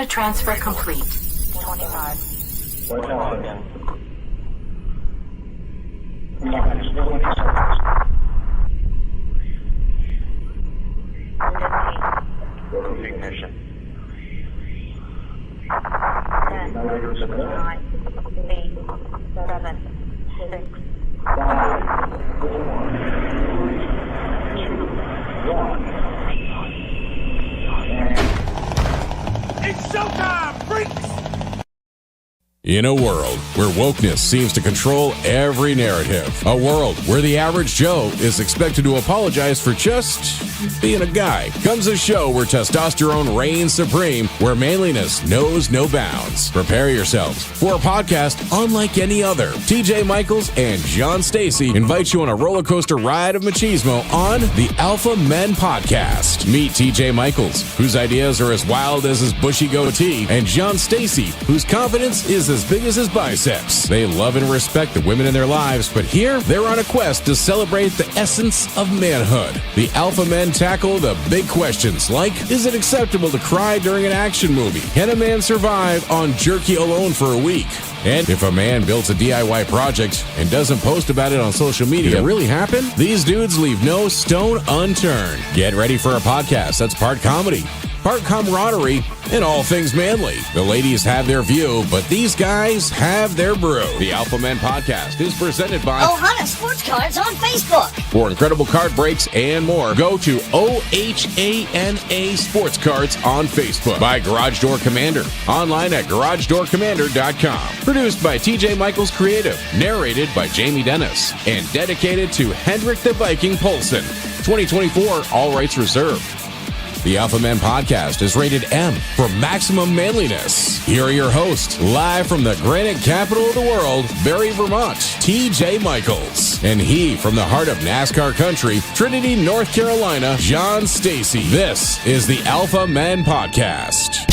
Data transfer complete. 25. What's happening? Ignition. 10, 9, 8, 7, 6, 5, 4, 3, 2, 1. It's showtime, freaks! In a world where wokeness seems to control every narrative, a world where the average Joe is expected to apologize for just being a guy, comes a show where testosterone reigns supreme, where manliness knows no bounds. Prepare yourselves for a podcast unlike any other. TJ Michaels and Jon Stacy invite you on a roller coaster ride of machismo on the Alpha Men Podcast. Meet TJ Michaels, whose ideas are as wild as his bushy goatee, and Jon Stacy, whose confidence is as big as his biceps. They love and respect the women in their lives, but here they're on a quest to celebrate the essence of manhood. The Alpha Men tackle the big questions like, is it acceptable to cry during an action movie? Can a man survive on jerky alone for a week? And if a man builds a DIY project and doesn't post about it on social media, did it really happen? These dudes leave no stone unturned. Get ready for a podcast that's part comedy, part camaraderie, and all things manly. The ladies have their view, but these guys have their brew. The Alpha Men Podcast is presented by Ohana Sports Cards on Facebook. For incredible card breaks and more, go to OHANA Sports Cards on Facebook. By Garage Door Commander, online at garagedoorcommander.com. Produced by TJ Michaels Creative, narrated by Jamie Dennis, and dedicated to Hendrik the Viking Poulsen. 2024, all rights reserved. The Alpha Men Podcast is rated M for maximum manliness. Here are your hosts, live from the granite capital of the world, Barrie, Vermont, TJ Michaels. And he, from the heart of NASCAR country, Trinity, North Carolina, Jon Stacy. This is the Alpha Men Podcast.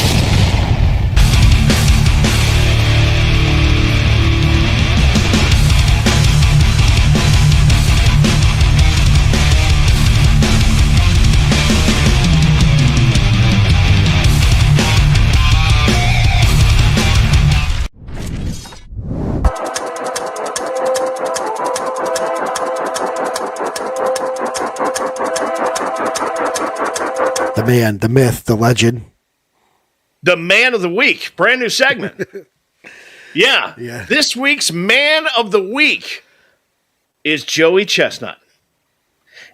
The man, the myth, the legend. The man of the week. Brand new segment. Yeah. This week's man of the week is Joey Chestnut.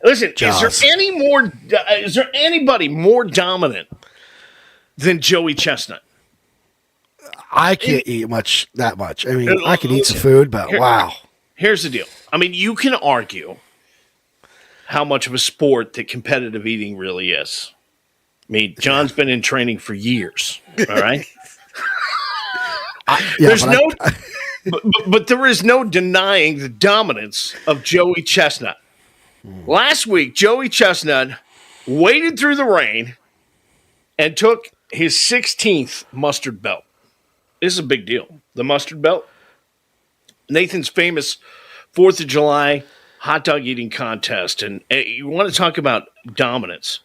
Listen, is there anybody more dominant than Joey Chestnut? I can't eat that much. I mean, I can eat some food, but wow. Here's the deal. I mean, you can argue how much of a sport that competitive eating really is. I mean, John's been in training for years. All right. But there is no denying the dominance of Joey Chestnut. Last week, Joey Chestnut waded through the rain and took his 16th mustard belt. This is a big deal. The mustard belt. Nathan's famous 4th of July hot dog eating contest. And you want to talk about dominance.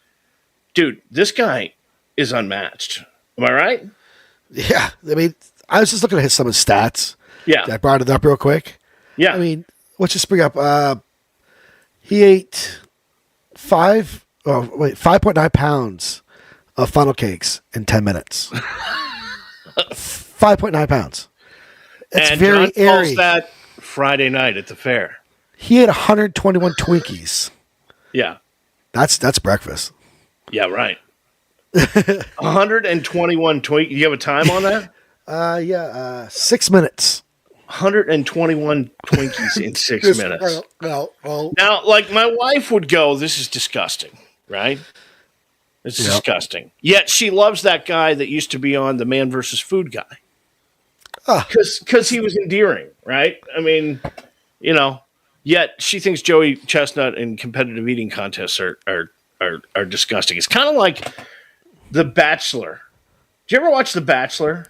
Dude, this guy is unmatched. Am I right? Yeah. I mean, I was just looking at some of his stats. Yeah. I brought it up real quick. Yeah. I mean, let's just bring up, he ate 5.9 pounds of funnel cakes in 10 minutes. 5.9 pounds. It's and very John airy. calls that Friday night at the fair. He ate 121 Twinkies. Yeah. That's breakfast. Yeah, right. 121 Twinkies. Do you have a time on that? 6 minutes. 121 Twinkies in 6 minutes. Now, like my wife would go, this is disgusting, right? It's disgusting. Yet she loves that guy that used to be on The Man vs. Food guy. Because he was endearing, right? I mean, yet she thinks Joey Chestnut in competitive eating contests are disgusting. It's kind of like The Bachelor. Do you ever watch The Bachelor?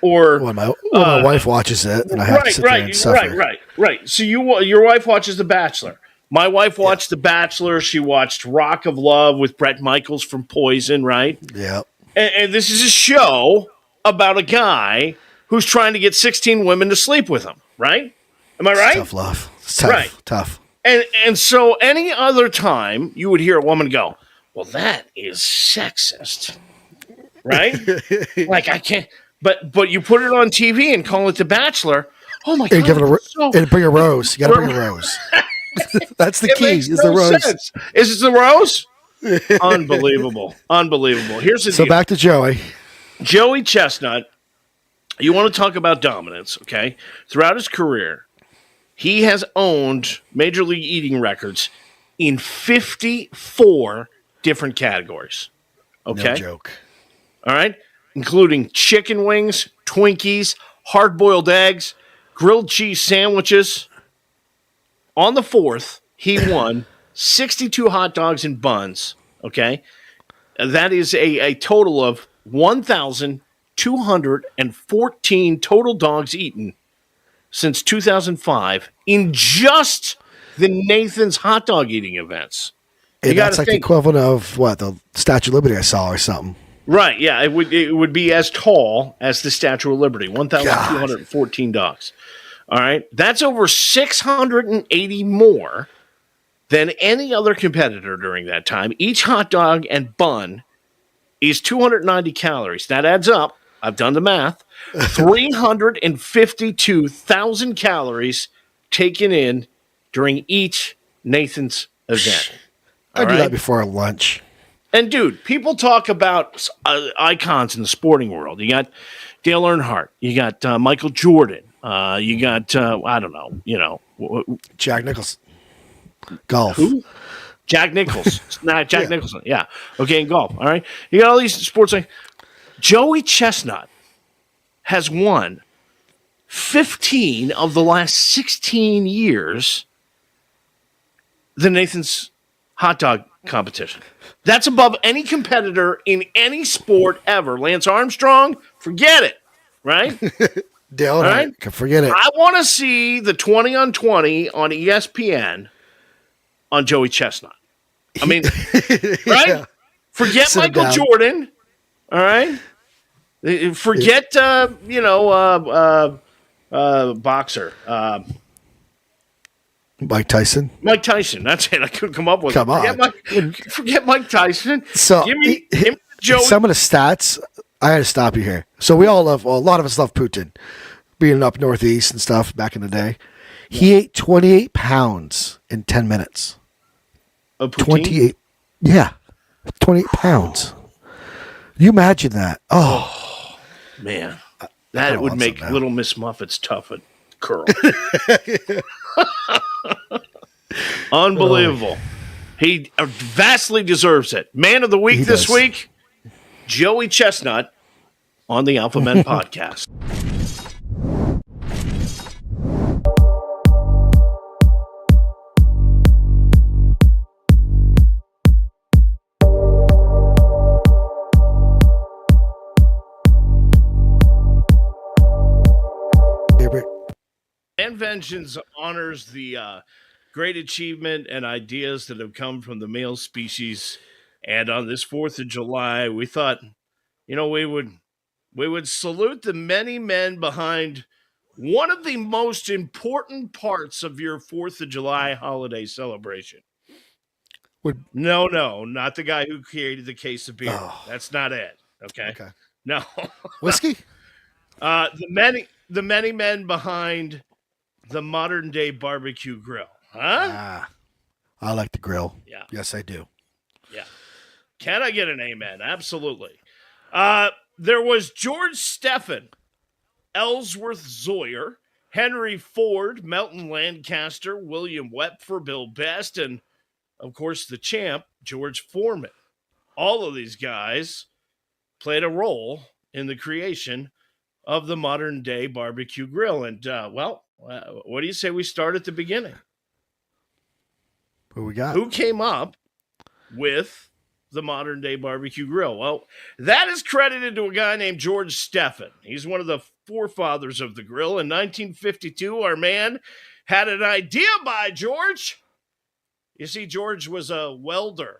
Or when my wife watches it, and I have to sit there and suffer. Right. So your wife watches The Bachelor. My wife watched The Bachelor. She watched Rock of Love with Bret Michaels from Poison, right? Yeah. and this is a show about a guy who's trying to get 16 women to sleep with him, right? Am I right? Tough love. It's tough. Right. Tough. And so any other time you would hear a woman go, well, that is sexist, right? Like, I can't, but you put it on TV and call it The Bachelor. Oh my And God. give it and bring a rose. You got to bring a rose. That's the key. Is the rose. Sense. Is it the rose? Unbelievable. Unbelievable. Here's the So deal. back to Joey. Joey Chestnut, you want to talk about dominance, okay? Throughout his career, he has owned Major League Eating records in 54 different categories. Okay? No joke. All right? Including chicken wings, Twinkies, hard-boiled eggs, grilled cheese sandwiches. On the 4th, he won 62 hot dogs and buns, okay? That is a total of 1,214 total dogs eaten since 2005 in just the Nathan's hot dog eating events. And that's like the equivalent of what, the Statue of Liberty I saw or something. Right, yeah, it would be as tall as the Statue of Liberty, 1,214 dogs. All right, that's over 680 more than any other competitor during that time. Each hot dog and bun is 290 calories. That adds up. I've done the math. 352,000 calories taken in during each Nathan's event. I do that before lunch. And, dude, people talk about icons in the sporting world. You got Dale Earnhardt. You got Michael Jordan. You got, I don't know, Jack Nicholson. Golf. Who? Jack Nicholson. Not Jack Nicholson. Yeah. Okay, in golf. All right. You got all these sports. Like Joey Chestnut has won 15 of the last 16 years the Nathan's hot dog competition. That's above any competitor in any sport ever. Lance Armstrong, forget it, right? Dale, right? Forget it. I want to see the 20 on 20 on ESPN on Joey Chestnut. I mean, right? Yeah. Forget Sit Michael Jordan, all right? Forget, boxer. Mike Tyson. Mike Tyson. That's it. I couldn't come up with Come it. on. Forget Mike Tyson. So, give me Joey. Some of the stats, I had to stop you here. So we all love, a lot of us love Putin, being up northeast and stuff back in the day. Yeah. He ate 28 pounds in 10 minutes. Of poutine? 28. Yeah. 28 pounds. You imagine that. Oh. Man. That would make Little Miss Muffet's tuffet curl. Unbelievable. He vastly deserves it. Man of the week this week, Joey Chestnut on the Alpha Men podcast. And Vengeance honors the great achievement and ideas that have come from the male species. And on this 4th of July, we thought, we would salute the many men behind one of the most important parts of your 4th of July holiday celebration. No, not the guy who created the case of beer. Oh. That's not it. Okay. No. Whiskey? The many men behind the modern day barbecue grill. Huh? I like the grill. Yeah. Yes, I do. Yeah. Can I get an amen? Absolutely. There was George Stephan, Ellsworth Zoyer, Henry Ford, Melton Lancaster, William Wepfer, Bill Best, and, of course, the champ, George Foreman. All of these guys played a role in the creation of the modern day barbecue grill. And, what do you say we start at the beginning? Who we got? Who came up with the modern day barbecue grill? Well, that is credited to a guy named George Stephan. He's one of the forefathers of the grill. In 1952, our man had an idea by George. You see, George was a welder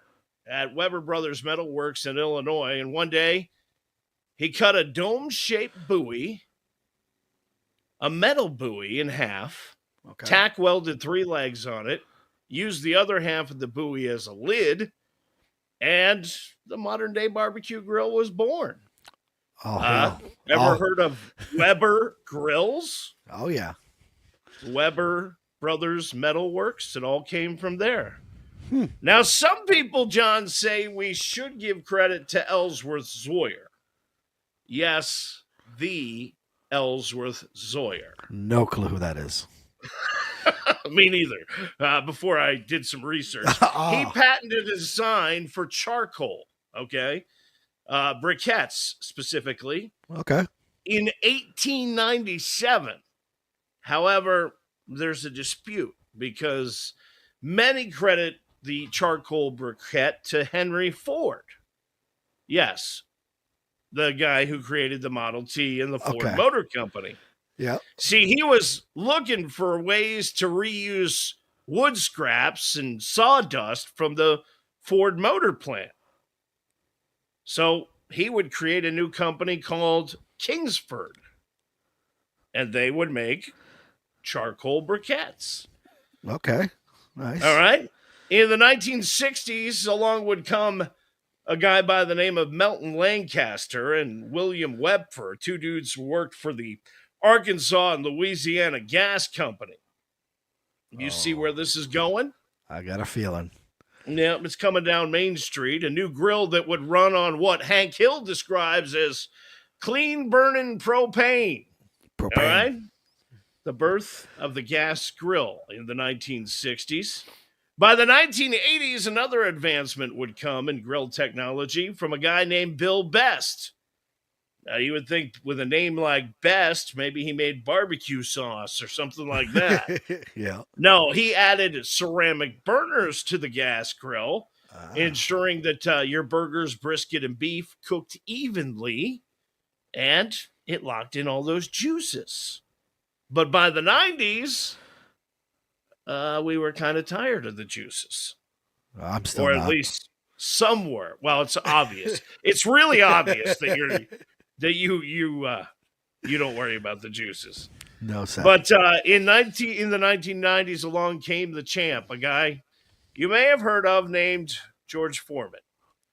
at Weber Brothers Metal Works in Illinois, and one day He cut a dome-shaped buoy, a metal buoy in half, tack welded 3 legs on it, used the other half of the buoy as a lid, and the modern-day barbecue grill was born. Ever heard of Weber Grills? Oh, yeah. Weber Brothers Metal Works. It all came from there. Now, some people, John, say we should give credit to Ellsworth Zoyer. Yes, the Ellsworth Zoyer. No clue who that is. Me neither. Before I did some research. He patented a design for charcoal, okay? Briquettes, specifically. Okay. In 1897. However, there's a dispute because many credit the charcoal briquette to Henry Ford. Yes, the guy who created the Model T and the Ford Motor Company. Yeah. See, he was looking for ways to reuse wood scraps and sawdust from the Ford motor plant. So he would create a new company called Kingsford, and they would make charcoal briquettes. Okay. Nice. All right. In the 1960s, along would come a guy by the name of Melton Lancaster and William Wepfer, 2 dudes who worked for the Arkansas and Louisiana Gas Company. You see where this is going? I got a feeling. Yeah, it's coming down Main Street, a new grill that would run on what Hank Hill describes as clean burning propane. All right? The birth of the gas grill in the 1960s. By the 1980s, another advancement would come in grill technology from a guy named Bill Best. Now, you would think with a name like Best, maybe he made barbecue sauce or something like that. Yeah. No, he added ceramic burners to the gas grill, ensuring that your burgers, brisket, and beef cooked evenly, and it locked in all those juices. But by the 90s, we were kind of tired of the juices. I'm still or not. at least somewhere. Well, it's obvious. It's really obvious that you don't worry about the juices. No, sir. But in the 1990s, along came the champ, a guy you may have heard of named George Foreman.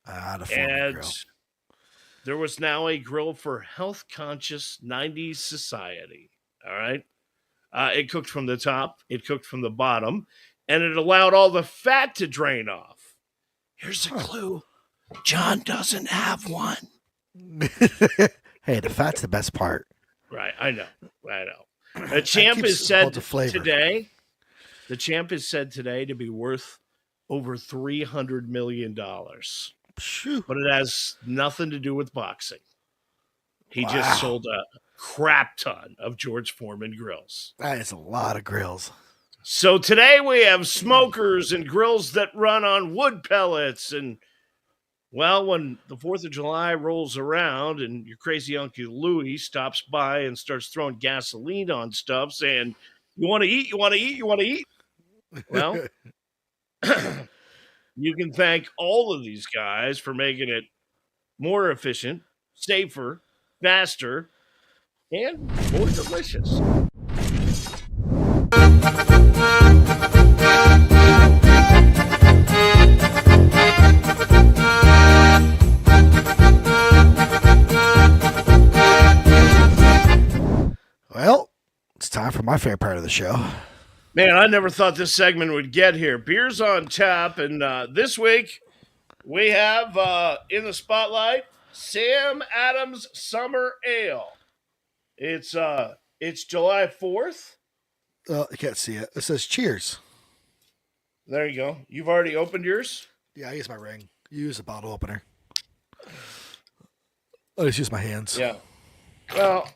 The Foreman grill. There was now a grill for health-conscious 90s society. All right? It cooked from the top, it cooked from the bottom, and it allowed all the fat to drain off. Here's a clue. John doesn't have one. Hey, the fat's the best part. Right, I know. The champ is said today to be worth over $300 million. But it has nothing to do with boxing. He just sold a crap ton of George Foreman grills. That is a lot of grills. So today we have smokers and grills that run on wood pellets. And, well, when the 4th of July rolls around and your crazy Uncle Louie stops by and starts throwing gasoline on stuff saying, you want to eat, you want to eat, you want to eat? Well, you can thank all of these guys for making it more efficient, safer, faster, and more delicious. Well, it's time for my favorite part of the show. Man, I never thought this segment would get here. Beers on tap, and this week we have in the spotlight Sam Adams Summer Ale. It's July 4th. You can't see it. It says cheers. There you go. You've already opened yours? Yeah, I use my ring. You use a bottle opener. I just use my hands. Yeah. Well,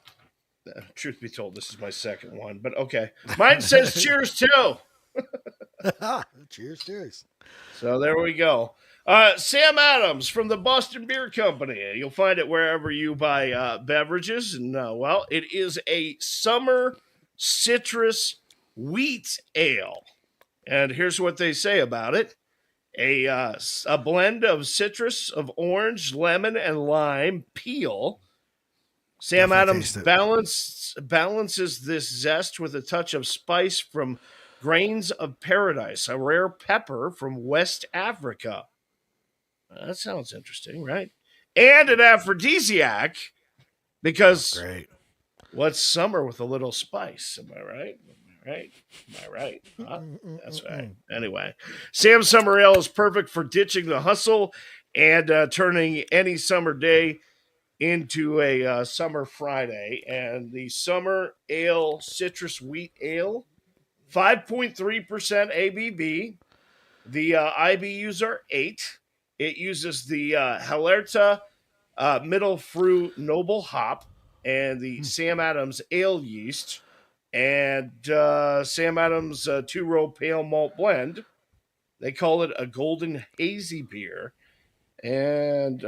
truth be told, this is my second one, but okay. Mine says cheers too. Cheers. So there we go. Sam Adams from the Boston Beer Company. You'll find it wherever you buy beverages. And, well, it is a summer citrus wheat ale. And here's what they say about it. A blend of citrus of orange, lemon, and lime peel Sam Definitely Adams taste it. balances this zest with a touch of spice from Grains of Paradise, a rare pepper from West Africa. That sounds interesting, right? And an aphrodisiac, because Great. what's summer with a little spice? Am I right? Am I right? Huh? That's right. Anyway, Sam Summer Ale is perfect for ditching the hustle and turning any summer day into a summer Friday. And the Summer Ale Citrus Wheat Ale, 5.3% ABV. The IBUs are 8. It uses the Halerta Middle Fruit Noble Hop and the Sam Adams Ale Yeast and Sam Adams 2-row Pale Malt Blend. They call it a golden hazy beer. And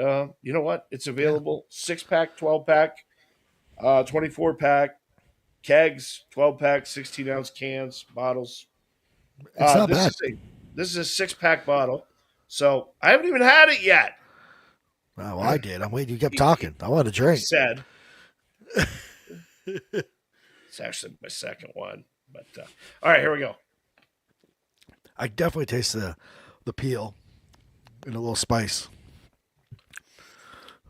you know what? It's available 6-pack, 12-pack, 24-pack, kegs, 12-pack, 16-ounce cans, bottles. It's not bad. This is a 6-pack bottle. So I haven't even had it yet. Oh, well, I did. I'm waiting. You kept talking. I want to drink. Said. It's actually my second one. But all right, here we go. I definitely taste the peel and a little spice.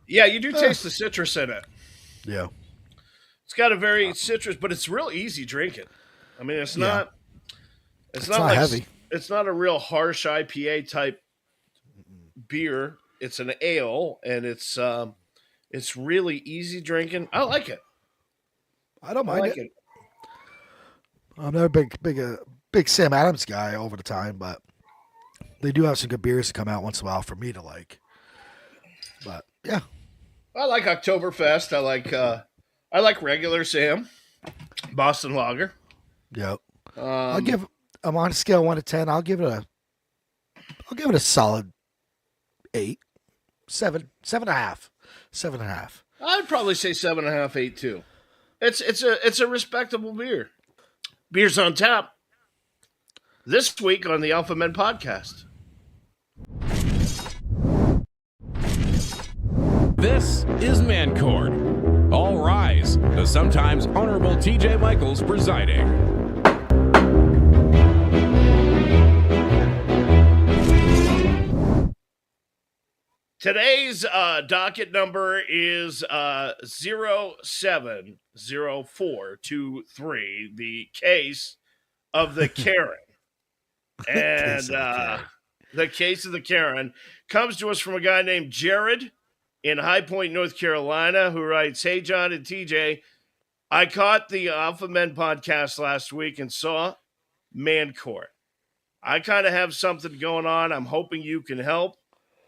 Yeah, you do taste the citrus in it. Yeah. It's got a very citrus, but it's real easy drinking. I mean, it's not. It's not like heavy. It's not a real harsh IPA type beer. It's an ale, and it's really easy drinking. I like it. I don't I mind like it. it. I'm not a big Sam Adams guy over the time, but they do have some good beers to come out once in a while for me to like. But yeah, I like Oktoberfest. I like regular Sam, Boston Lager. yep. I'm on a scale of 1 to 10. I'll give it a solid 8, 7, 7.5, 7.5. I'd probably say 7.5, 8 too. It's a respectable beer. Beers on tap. This week on the Alpha Men podcast. This is Mancord. All rise. The sometimes honorable TJ Michaels presiding. Today's docket number is 070423, the case of the Karen. And the case of the Karen comes to us from a guy named Jared in High Point, North Carolina, who writes, "Hey, Jon and TJ, I caught the Alpha Men podcast last week and saw Mancourt. I kind of have something going on. I'm hoping you can help.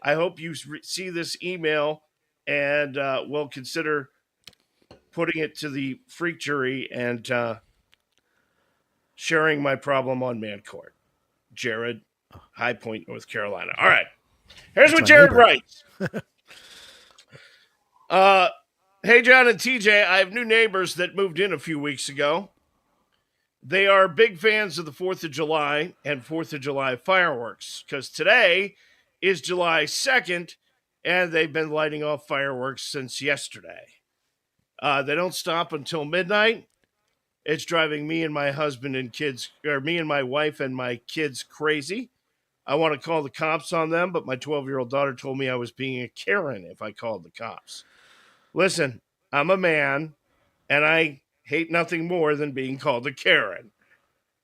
I hope you see this email and will consider putting it to the freak jury and sharing my problem on Mancourt. Jared, High Point, North Carolina." All right. Here's what Jared writes. Hey, Jon and TJ, I have new neighbors that moved in a few weeks ago. They are big fans of the 4th of July and 4th of July fireworks because today is July 2nd, and they've been lighting off fireworks since yesterday. They don't stop until midnight. It's driving me and my husband and kids, or me and my wife and my kids crazy. I want to call the cops on them, but my 12-year-old daughter told me I was being a Karen if I called the cops. Listen, I'm a man, and I hate nothing more than being called a Karen.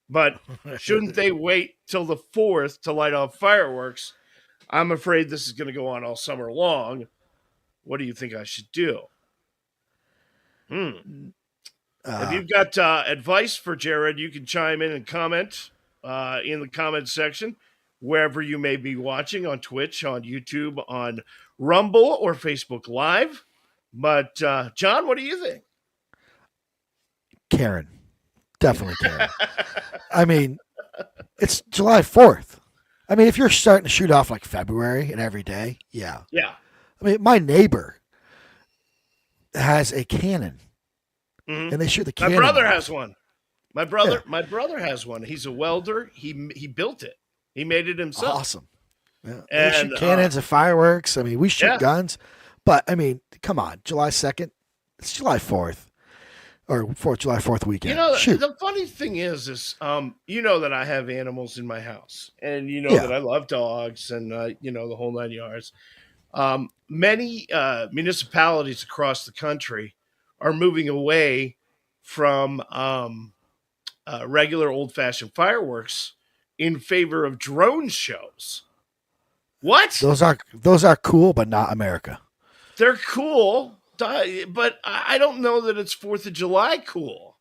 But shouldn't they wait till the 4th to light off fireworks? I'm afraid this is going to go on all summer long. What do you think I should do? If you've got advice for Jared, you can chime in and comment in the comment section, wherever you may be watching, on Twitch, on YouTube, on Rumble, or Facebook Live. But, John, what do you think? Karen. Definitely Karen. I mean, it's July 4th. I mean, if you're starting to shoot off like February and every day, yeah. Yeah. I mean, my neighbor has a cannon, and they shoot the cannon. My brother off. has one. My brother has one. He's a welder. He built it. He made it himself. Awesome. Yeah. And, they shoot cannons and fireworks. I mean, we shoot yeah. guns, but I mean, come on, July 2nd. It's July 4th. Or July 4th weekend. You know, Shoot. the funny thing is you know that I have animals in my house, and you know Yeah. that I love dogs, and you know the whole 9 yards. Many municipalities across the country are moving away from regular old-fashioned fireworks in favor of drone shows. What? Those are cool, but not America. They're cool, but I don't know that it's 4th of July cool.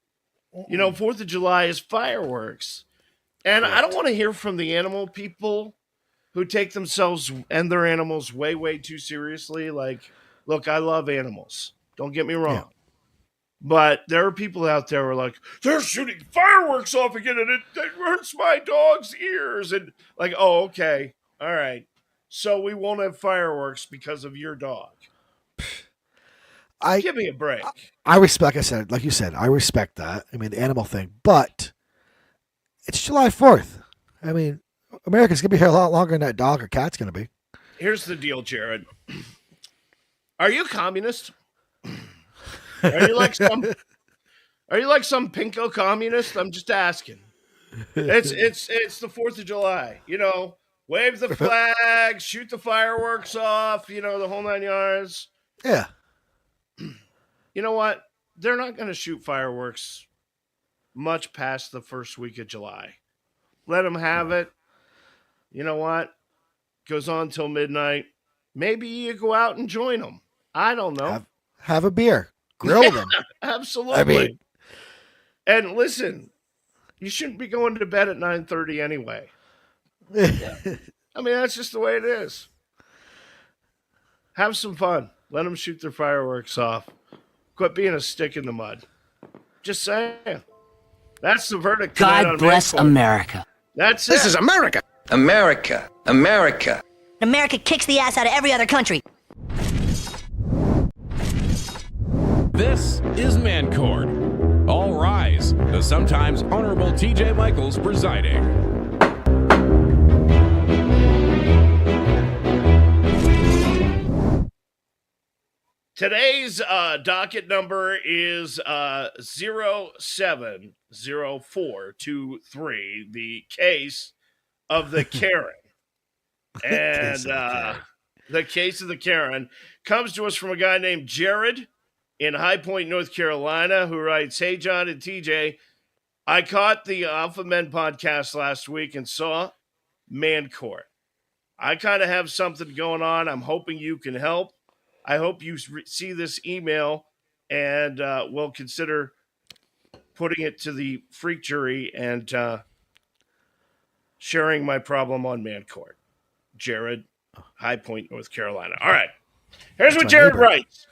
You know, 4th of July is fireworks. And I don't want to hear from the animal people who take themselves and their animals way, way too seriously. Like, look, I love animals. Don't get me wrong. Yeah. But there are people out there who are like, they're shooting fireworks off again and it hurts my dog's ears. And like, oh, okay. All right. So we won't have fireworks because of your dog. Give me a break. I respect, like you said, I respect that. I mean, the animal thing. But it's July 4th. I mean, America's going to be here a lot longer than that dog or cat's going to be. Here's the deal, Jared. Are you communist? Are you like some pinko communist? I'm just asking. It's the 4th of July. You know, wave the flag, shoot the fireworks off, you know, the whole 9 yards. Yeah. You know what? They're not going to shoot fireworks much past the first week of July. Let them have it. You know what? Goes on till midnight. Maybe you go out and join them. I don't know. Have a beer. Grill them. Absolutely. I mean, and listen, you shouldn't be going to bed at 9:30 anyway. I mean, that's just the way it is. Have some fun. Let them shoot their fireworks off. Quit being a stick in the mud. Just saying. That's the verdict. God bless America. That's it. This is America. America. America. America kicks the ass out of every other country. This is Mancourt. All rise. The sometimes honorable TJ Michaels presiding. Today's docket number is 070423, the case of the Karen. And the case of the Karen comes to us from a guy named Jared in High Point, North Carolina, who writes, "Hey, Jon and TJ, I caught the Alpha Men podcast last week and saw Mancourt. I kind of have something going on. I'm hoping you can help. I hope you see this email and will consider putting it to the freak jury and sharing my problem on Mancourt. Jared, High Point, North Carolina." All right. Here's what Jared writes.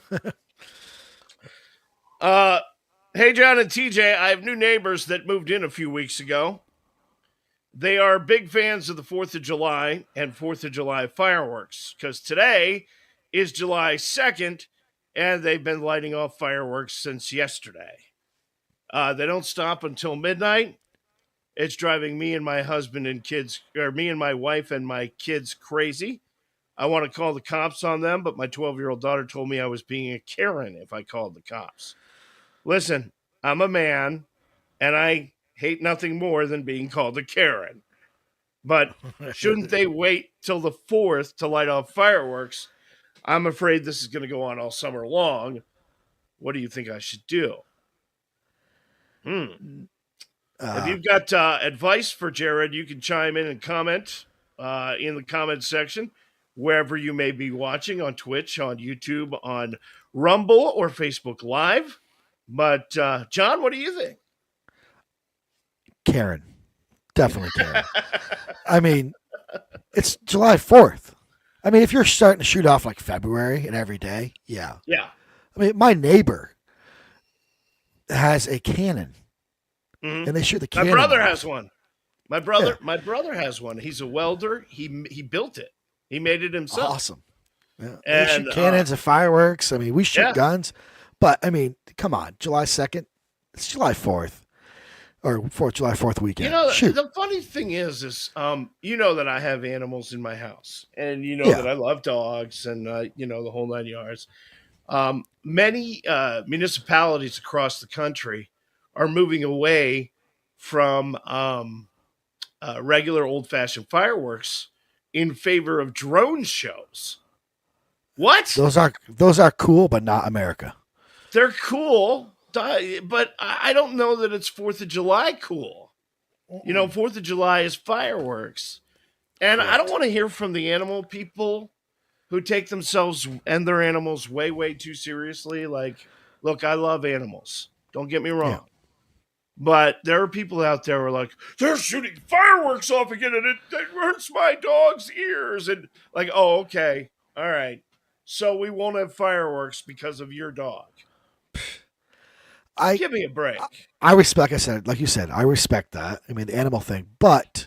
Hey, Jon and TJ, I have new neighbors that moved in a few weeks ago. They are big fans of the 4th of July and 4th of July fireworks because today is July 2nd, and they've been lighting off fireworks since yesterday. They don't stop until midnight. It's driving me and my husband and kids, or me and my wife and my kids crazy. I want to call the cops on them, but my 12-year-old daughter told me I was being a Karen if I called the cops. Listen, I'm a man, and I hate nothing more than being called a Karen. But shouldn't they wait till the 4th to light off fireworks? I'm afraid this is going to go on all summer long. What do you think I should do? If you've got advice for Jared, you can chime in and comment in the comment section, wherever you may be watching, on Twitch, on YouTube, on Rumble, or Facebook Live. But, John, what do you think? Karen. Definitely Karen. I mean, it's July 4th. I mean, if you're starting to shoot off like February and every day, yeah. Yeah. I mean, my neighbor has a cannon, and they shoot the cannon. My brother has one. My brother has one. He's a welder. He built it. He made it himself. Awesome. Yeah. And, they shoot cannons and fireworks. I mean, we shoot guns, but I mean, come on, July 2nd. It's July 4th. Or July 4th weekend. You know, Shoot. the funny thing is you know that I have animals in my house, and you know that I love dogs, and you know the whole 9 yards. Many municipalities across the country are moving away from regular old-fashioned fireworks in favor of drone shows. What? Those are cool, but not America. They're cool, but I don't know that it's 4th of July cool. You know, 4th of July is fireworks. And I don't want to hear from the animal people who take themselves and their animals way, way too seriously. Like, look, I love animals. Don't get me wrong. Yeah. But there are people out there who are like, they're shooting fireworks off again and it hurts my dog's ears. And like, oh, okay. All right. So we won't have fireworks because of your dog. Give me a break. I respect, like you said, I respect that. I mean, the animal thing. But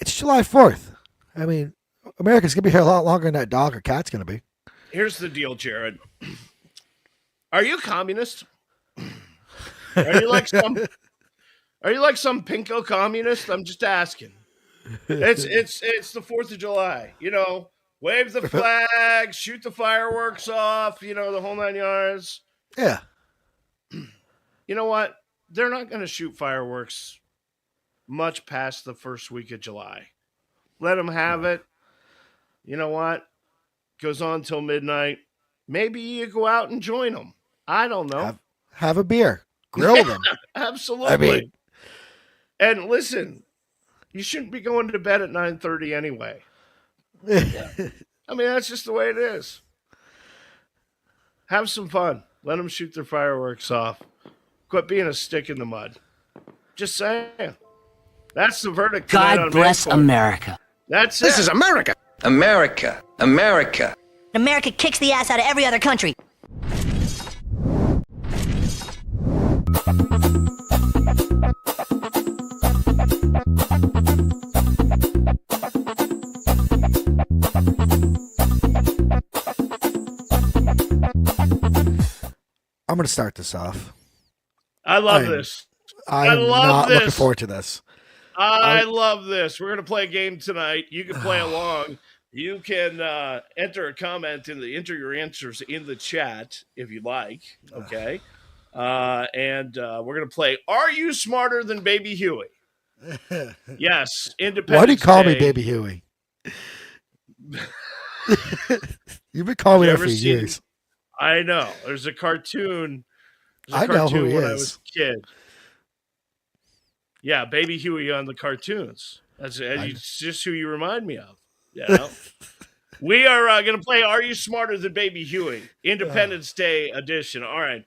it's July 4th. I mean, America's going to be here a lot longer than that dog or cat's going to be. Here's the deal, Jared. Are you communist? Are you like some pinko communist? I'm just asking. It's the 4th of July. You know, wave the flag, shoot the fireworks off, you know, the whole 9 yards. Yeah. You know what? They're not going to shoot fireworks much past the first week of July. Let them have it. You know what? Goes on till midnight. Maybe you go out and join them. I don't know. Have a beer. Grill them. Absolutely. I mean, and listen, you shouldn't be going to bed at 9:30 anyway. I mean, that's just the way it is. Have some fun. Let them shoot their fireworks off. Quit being a stick in the mud. Just saying. That's the verdict. God bless America. That's it. This is America. America. America. America kicks the ass out of every other country. I'm going to start this off. I love this. I'm not looking forward to this. I love this. We're going to play a game tonight. You can play along. You can enter a comment enter your answers in the chat if you like. Okay. And we're going to play Are You Smarter Than Baby Huey? Yes. Independence Why do you call Day. me Baby Huey? You've been calling me that for years. I know. There's a cartoon. I know who he when is. I was a kid. Yeah, Baby Huey on the cartoons. It's just who you remind me of. Yeah. We are going to play Are You Smarter Than Baby Huey? Independence Day edition. All right.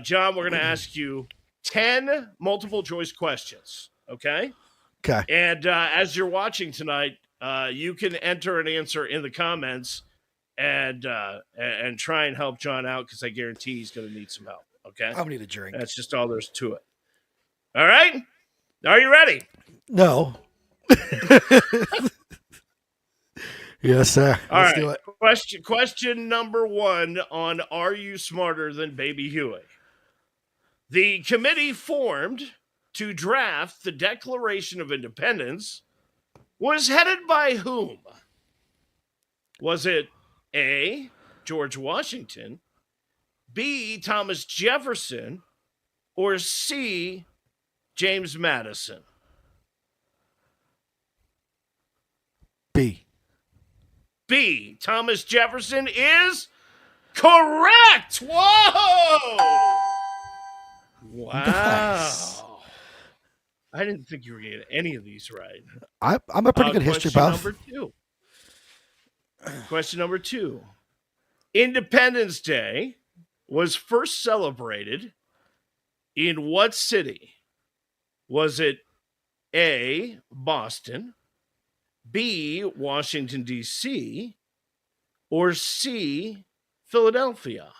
John, we're going to ask you 10 multiple choice questions. Okay? Okay. And as you're watching tonight, you can enter an answer in the comments and try and help John out because I guarantee he's going to need some help. Okay? I'm going to need a drink. That's just all there's to it. All right? Are you ready? No. Yes, sir. Let's do it. Question number 1 on Are You Smarter Than Baby Huey? The committee formed to draft the Declaration of Independence was headed by whom? Was it A, George Washington, B, Thomas Jefferson, or C, James Madison? B, Thomas Jefferson is correct. Whoa! Wow. Nice. I didn't think you were going to get any of these right. I'm a pretty good history buff. Question number 2. Independence Day was first celebrated in what city? Was it A, Boston, B, Washington, D.C., or C, Philadelphia?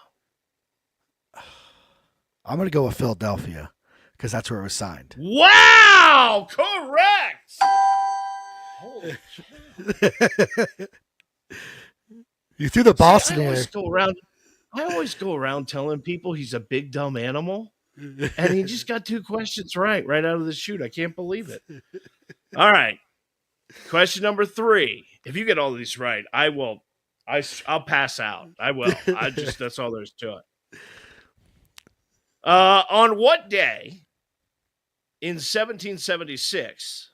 I'm going to go with Philadelphia because that's where it was signed. Wow! Correct! Holy shit. You threw the Boston in there. I always go around telling people he's a big, dumb animal, and he just got 2 questions right out of the chute. I can't believe it. All right. Question number 3. If you get all of these right, I will I'll pass out. I will. That's all there's to it. On what day in 1776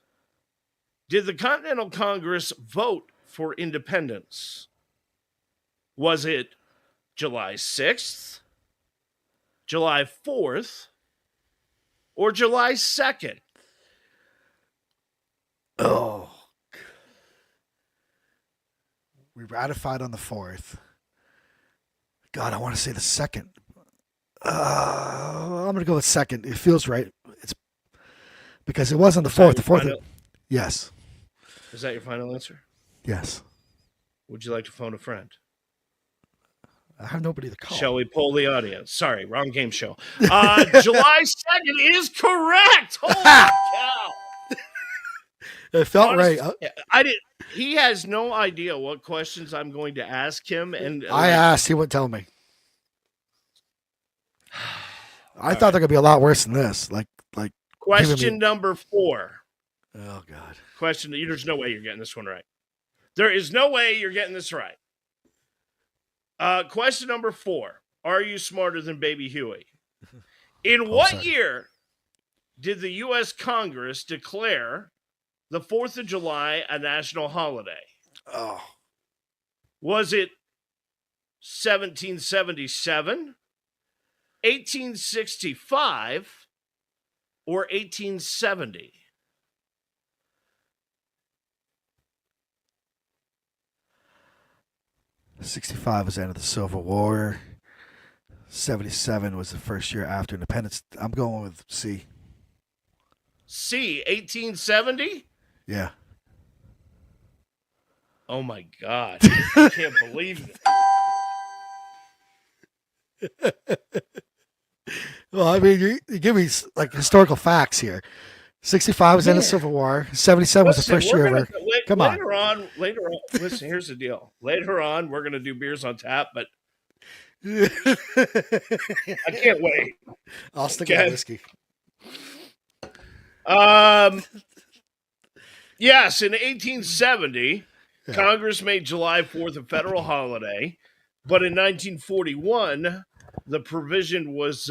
did the Continental Congress vote for independence? Was it July 6th, July 4th, or July 2nd? Oh. We ratified on the 4th. God, I want to say the 2nd. I'm going to go with 2nd. It feels right. It's because it was on the 4th. The 4th. Yes. Is that your final answer? Yes. Would you like to phone a friend? I have nobody to call. Shall we poll the audience? Sorry, wrong game show. July 2nd is correct. Holy cow. It felt right. I did. He has no idea what questions I'm going to ask him, and I asked. He wouldn't tell me. I thought they're gonna be a lot worse than this. Like question number 4. Oh God. Question. There's no way you're getting this one right. There is no way you're getting this right. Question number 4. Are you smarter than Baby Huey? In what year did the U.S. Congress declare the 4th of July a national holiday? Oh. Was it 1777, 1865, or 1870? '65 was the end of the Civil War. 77 was the first year after independence. I'm going with C. C, 1870? Yeah. Oh my God. I can't believe it. Well, I mean, you give me like historical facts here. 65 was in the Civil War. 77 was the first year ever. Come on. Later on, listen, here's the deal. Later on, we're going to do beers on tap, but I can't wait. I'll stick with whiskey. Yes, in 1870, Congress made July 4th a federal holiday, but in 1941, the provision was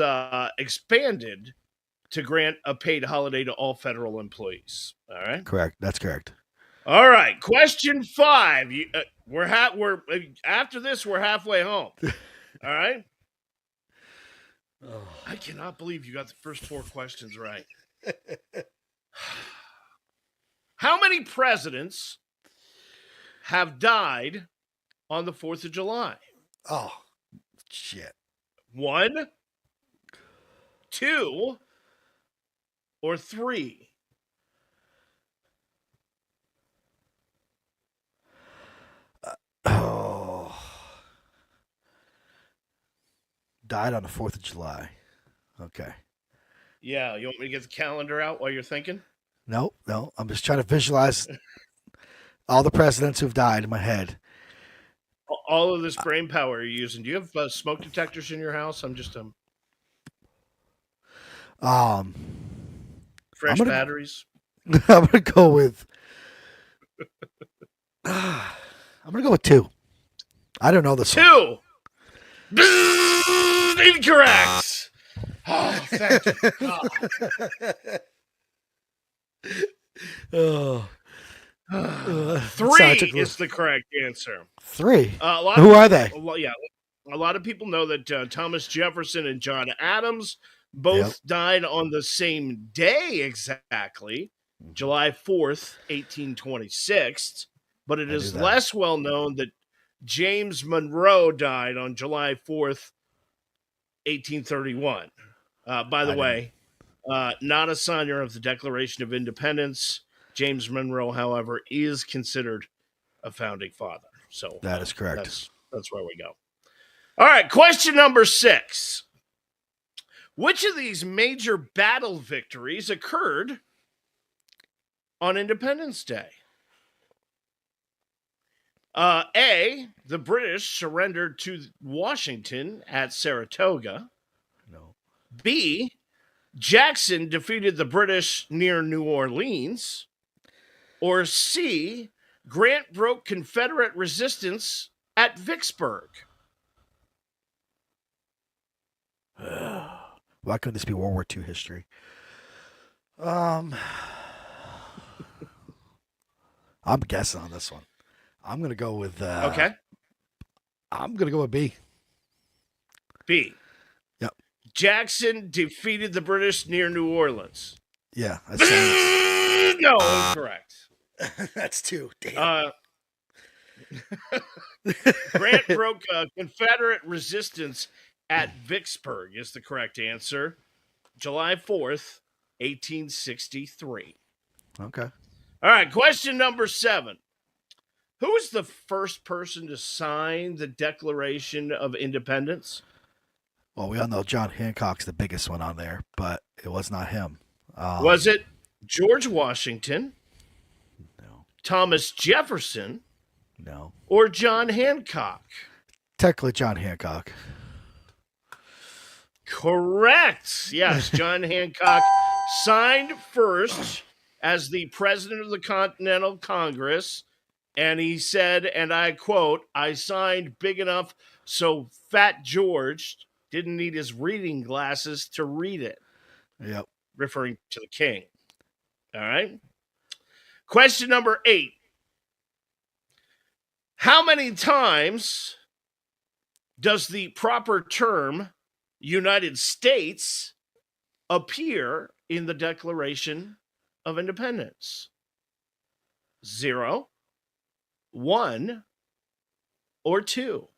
expanded to grant a paid holiday to all federal employees. All right? Correct. That's correct. All right. Question 5. We're after this, we're halfway home. All right? I cannot believe you got the first 4 questions right. How many presidents have died on the 4th of July? Oh, shit. 1, 2, or 3? Died on the 4th of July. Okay. Yeah, you want me to get the calendar out while you're thinking? No. I'm just trying to visualize all the presidents who've died in my head. All of this brain power you're using. Do you have smoke detectors in your house? I'm just fresh batteries. I'm gonna go with. I'm gonna go with 2. I don't know this 2. Incorrect. Oh, thank you, God. Oh. 3 is the correct answer. 3. Who are they? Yeah, a lot of people know that Thomas Jefferson and John Adams both died on the same day exactly, July 4th, 1826. But it is less well known that James Monroe died on July 4th, 1831. By the way, not a signer of the Declaration of Independence. James Monroe, however, is considered a founding father. So that is correct. That's where we go. All right, question number 6. Which of these major battle victories occurred on Independence Day? A, the British surrendered to Washington at Saratoga. No. B, Jackson defeated the British near New Orleans. Or C, Grant broke Confederate resistance at Vicksburg? Why couldn't this be World War II history? I'm guessing on this one. I'm gonna go with Okay. I'm gonna go with B. B. Yep. Jackson defeated the British near New Orleans. Yeah, that's No, incorrect. that's 2. Damn. Grant broke Confederate resistance at Vicksburg is the correct answer. July 4th, 1863. Okay. All right, question number 7. Who was the first person to sign the Declaration of Independence? Well, we all know John Hancock's the biggest one on there, but it was not him. Was it George Washington, No. Thomas Jefferson, No. or John Hancock? Technically, John Hancock. Correct. Yes, John Hancock signed first as the president of the Continental Congress, and he said, and I quote, "I signed big enough so Fat George didn't need his reading glasses to read it," Yep. referring to the king. All right. Question number 8. How many times does the proper term United States appear in the Declaration of Independence? 0, 1, or 2?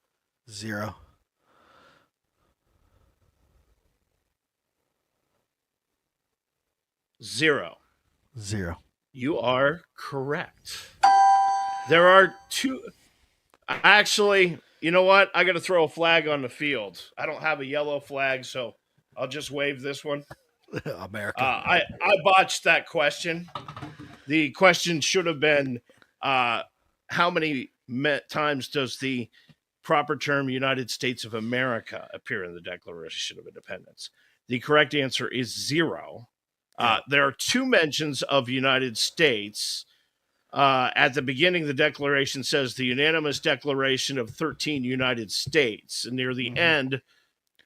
0. 0. 0. You are correct. There are 2. Actually, you know what? I got to throw a flag on the field. I don't have a yellow flag, so I'll just wave this one. America. I botched that question. The question should have been, how many times does the proper term United States of America appear in the Declaration of Independence? The correct answer is 0. There are 2 mentions of United States. At the beginning, the Declaration says the unanimous declaration of 13 United States. And near the end,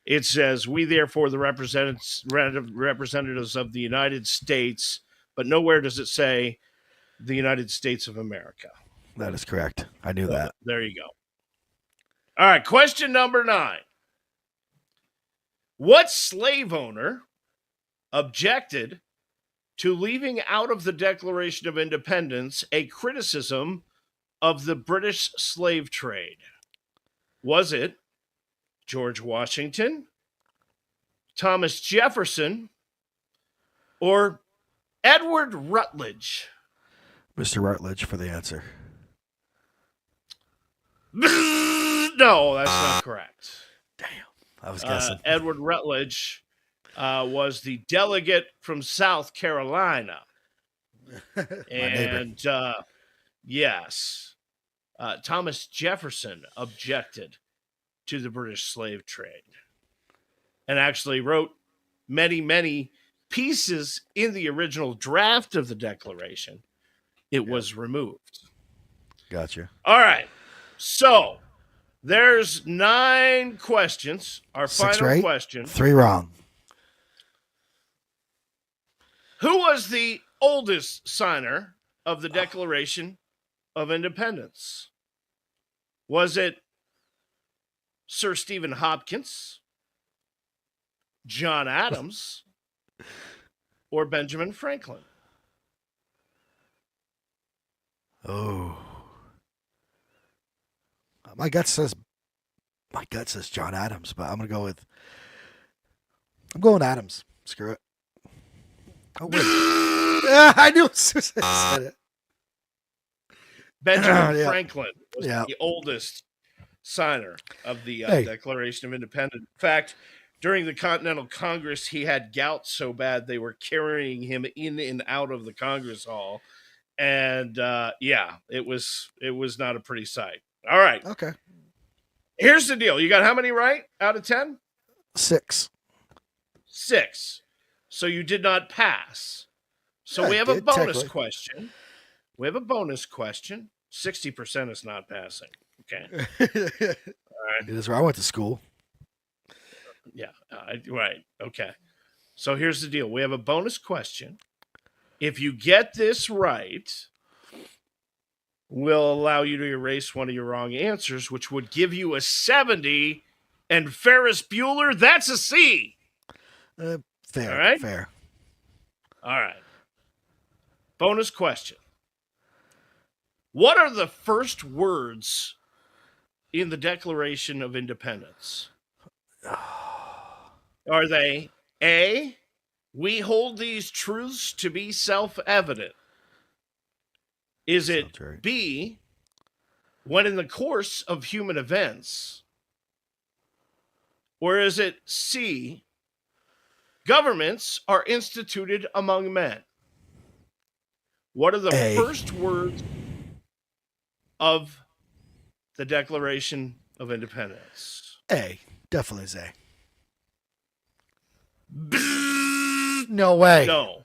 it says, "We therefore, the representatives of the United States," but nowhere does it say the United States of America. That is correct. I knew that. There you go. All right, question number 9. What slave owner objected to leaving out of the Declaration of Independence a criticism of the British slave trade? Was it George Washington, Thomas Jefferson, or Edward Rutledge? Mr. Rutledge for the answer. No, that's not correct. I was guessing. Edward Rutledge was the delegate from South Carolina. And yes, Thomas Jefferson objected to the British slave trade and actually wrote many, many pieces in the original draft of the Declaration. It was removed. Gotcha. All right. So there's 9 questions. Our 6 final right, question. 3 wrong. Who was the oldest signer of the Declaration of Independence? Was it Sir Stephen Hopkins, John Adams, or Benjamin Franklin? Oh. My gut says John Adams, but I'm going Adams. Screw it. Oh, wait. I knew Susan said it. Benjamin Yeah. Franklin was the oldest signer of the Declaration of Independence. In fact, during the Continental Congress, he had gout so bad they were carrying him in and out of the Congress Hall. And it was not a pretty sight. All right. Okay. Here's the deal. You got how many right out of 10? 6. 6. So you did not pass. So Yeah, we have I a did, bonus technically. question. 60% is not passing. Okay. It is where I went to school. Yeah. Right. Okay. So here's the deal. We have a bonus question. If you get this right, we'll allow you to erase one of your wrong answers, which would give you a 70. And Ferris Bueller, that's a C. Fair. All right. Fair. All right. Bonus question. What are the first words in the Declaration of Independence? Are they A, we hold these truths to be self-evident? Is it Sounds right. B, when in the course of human events? Or is it C, governments are instituted among men? What are the A. first words of the Declaration of Independence? A. Definitely is A. No way. No.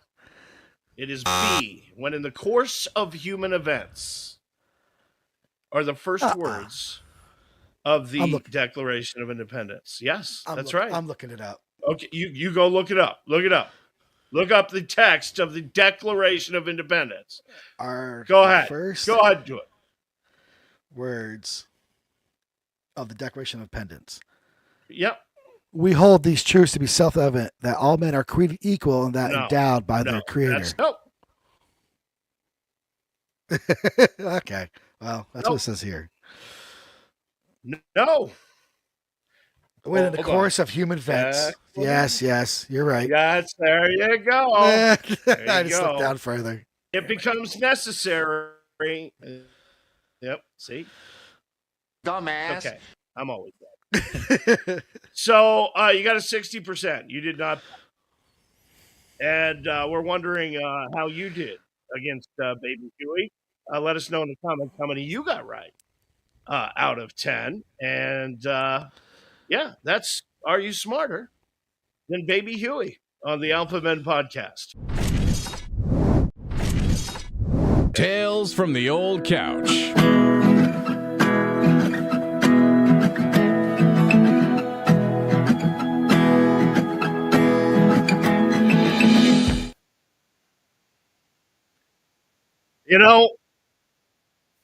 It is B. When in the course of human events are the first words of the Declaration of Independence. Yes, that's right. I'm looking it up. Okay, you go look it up. Look it up. Look up the text of the Declaration of Independence. Go ahead. Go ahead and do it. Words of the Declaration of Independence. Yep. We hold these truths to be self-evident that all men are created equal and that endowed by their Creator. Okay. Well, that's what it says here. No. When in the course of human events. Yes, you're right. Yes, there you go. I just slipped down further. It becomes necessary. Yep. See? Dumbass. Okay. I'm always right. So you got a 60%. You did not. And we're wondering how you did against Baby Huey. Let us know in the comments how many you got right out of 10. And yeah, that's Are You Smarter Than Baby Huey on the Alpha Men podcast. Tales from the Old Couch. You know,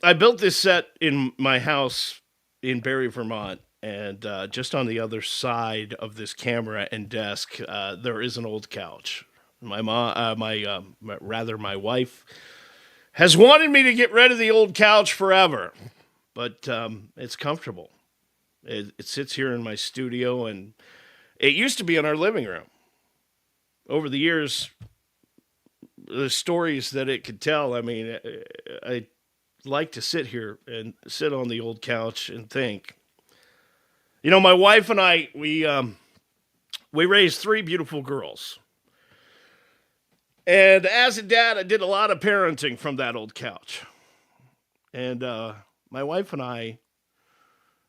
I built this set in my house in Barrie, Vermont, and just on the other side of this camera and desk, there is an old couch. My wife has wanted me to get rid of the old couch forever, but it's comfortable. It sits here in my studio, and it used to be in our living room. Over the years, the stories that it could tell. I mean, I like to sit here and sit on the old couch and think. You know, my wife and I, we raised 3 beautiful girls. And as a dad, I did a lot of parenting from that old couch. And my wife and I,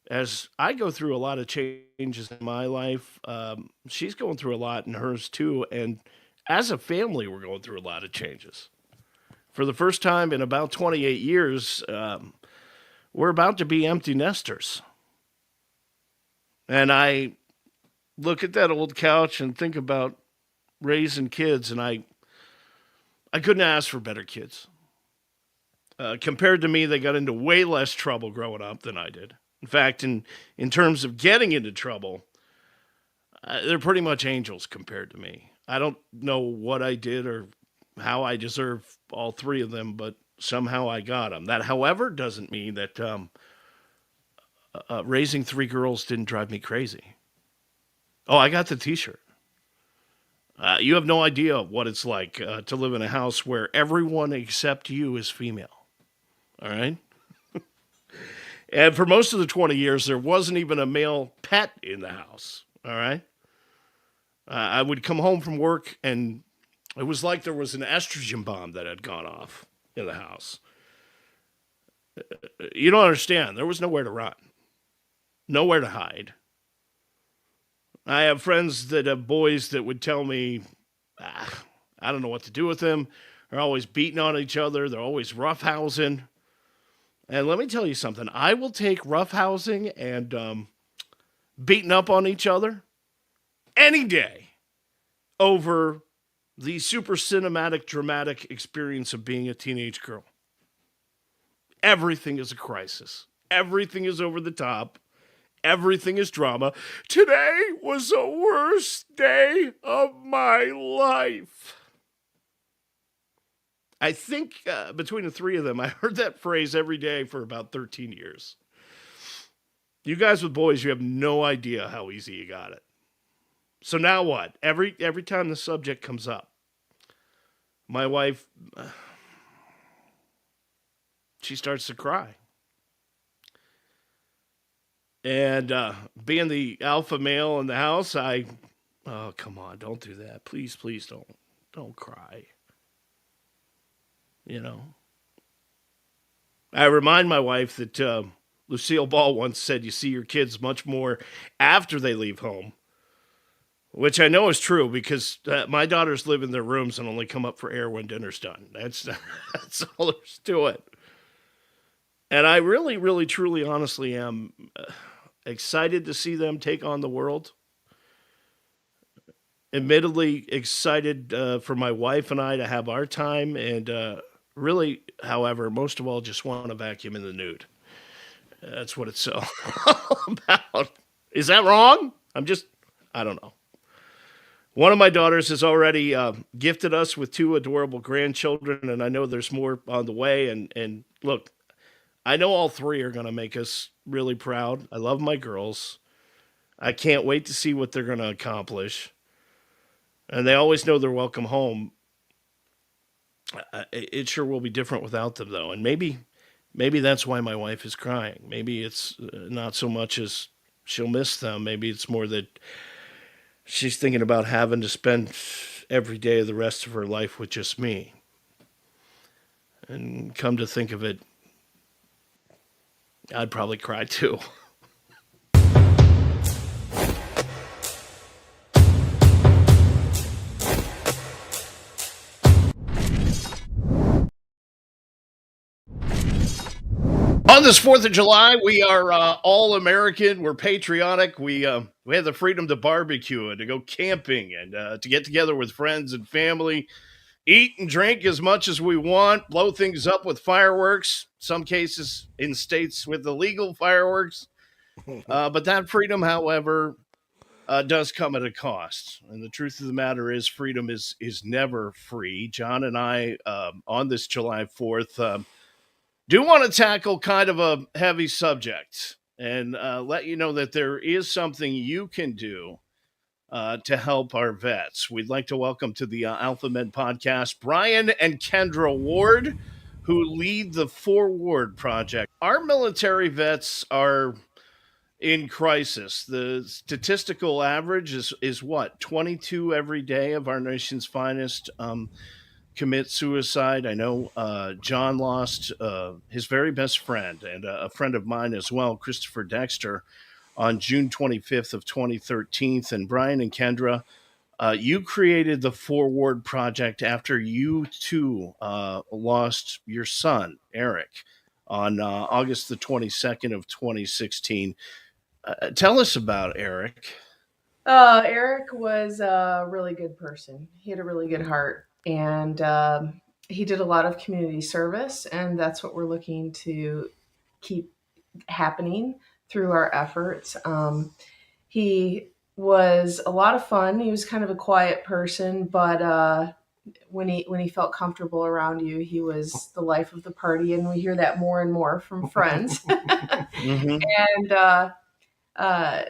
as I go through a lot of changes in my life, she's going through a lot in hers too. And as a family, we're going through a lot of changes. For the first time in about 28 years, we're about to be empty nesters. And I look at that old couch and think about raising kids, and I couldn't ask for better kids. Compared to me, they got into way less trouble growing up than I did. In fact, in terms of getting into trouble, they're pretty much angels compared to me. I don't know what I did or how I deserve all 3 of them, but somehow I got them. That, however, doesn't mean that raising 3 girls didn't drive me crazy. Oh, I got the t-shirt. You have no idea what it's like to live in a house where everyone except you is female. All right? And for most of the 20 years, there wasn't even a male pet in the house. All right? I would come home from work, and it was like there was an estrogen bomb that had gone off in the house. You don't understand. There was nowhere to run. Nowhere to hide. I have friends that have boys that would tell me, I don't know what to do with them. They're always beating on each other. They're always roughhousing. And let me tell you something. I will take roughhousing and beating up on each other any day over the super cinematic, dramatic experience of being a teenage girl. Everything is a crisis. Everything is over the top. Everything is drama. Today was the worst day of my life. I think between the three of them, I heard that phrase every day for about 13 years. You guys with boys, you have no idea how easy you got it. So now what? Every time the subject comes up, my wife, she starts to cry. And being the alpha male in the house, oh, come on, don't do that. Please don't cry. You know, I remind my wife that Lucille Ball once said, you see your kids much more after they leave home, which I know is true because my daughters live in their rooms and only come up for air when dinner's done. That's all there's to it. And I really, really, truly, honestly am excited to see them take on the world. Admittedly excited for my wife and I to have our time, and really, however, most of all, just want to vacuum in the nude. That's what it's all about. Is that wrong? I don't know. One of my daughters has already gifted us with 2 adorable grandchildren, and I know there's more on the way. And look, I know all 3 are going to make us really proud. I love my girls. I can't wait to see what they're going to accomplish. And they always know they're welcome home. It sure will be different without them, though. And maybe that's why my wife is crying. Maybe it's not so much as she'll miss them. Maybe it's more that she's thinking about having to spend every day of the rest of her life with just me. And come to think of it, I'd probably cry too. On this 4th of July, we are all American. We're patriotic. We have the freedom to barbecue and to go camping and to get together with friends and family, eat and drink as much as we want, blow things up with fireworks, some cases in states with illegal fireworks. But that freedom, however, does come at a cost. And the truth of the matter is freedom is never free. Jon and I, on this July 4th, do want to tackle kind of a heavy subject and let you know that there is something you can do to help our vets. We'd like to welcome to the Alpha Med podcast Brian and Kendra Ward, who lead the Forward Project. Our military vets are in crisis. The statistical average is what? 22 every day of our nation's finest commit suicide. I know Jon lost his very best friend and a friend of mine as well, Christopher Dexter, on June 25th of 2013. And Brian and Kendra, you created the Forward Project after you too lost your son, Eric, on August the 22nd of 2016. Tell us about Eric. Eric was a really good person. He had a really good heart, and he did a lot of community service, and that's what we're looking to keep happening through our efforts. He was a lot of fun. He was kind of a quiet person, but when he felt comfortable around you, he was the life of the party, and we hear that more and more from friends. Mm-hmm. And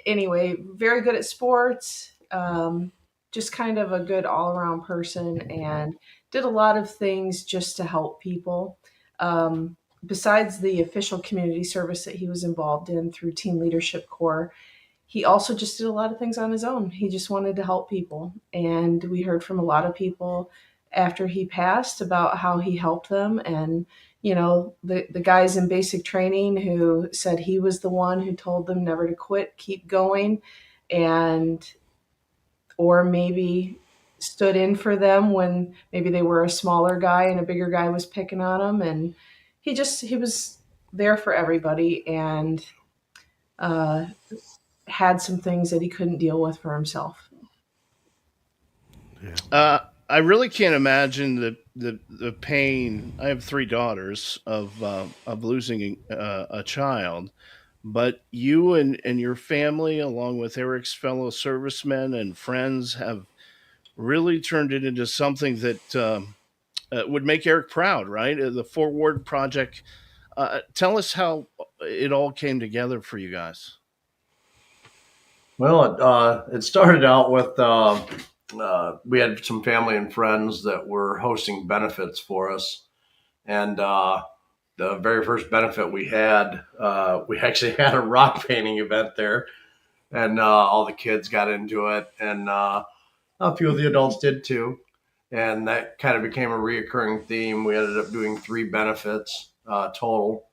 anyway, very good at sports, just kind of a good all-around person, and did a lot of things just to help people. Besides the official community service that he was involved in through Team Leadership Corps, he also just did a lot of things on his own. He just wanted to help people. And we heard from a lot of people after he passed about how he helped them. And, you know, the guys in basic training who said he was the one who told them never to quit, keep going, or maybe stood in for them when maybe they were a smaller guy and a bigger guy was picking on them. And he was there for everybody, and uh, had some things that he couldn't deal with for himself. I really can't imagine the pain. I have three daughters of losing a child, but you and your family, along with Eric's fellow servicemen and friends, have really turned it into something that would make Eric proud, right? The Forward Project. Tell us how it all came together for you guys. Well, it started out with we had some family and friends that were hosting benefits for us, and the very first benefit we actually had a rock painting event there, and all the kids got into it, and a few of the adults did too, and that kind of became a reoccurring theme. We ended up doing three benefits total,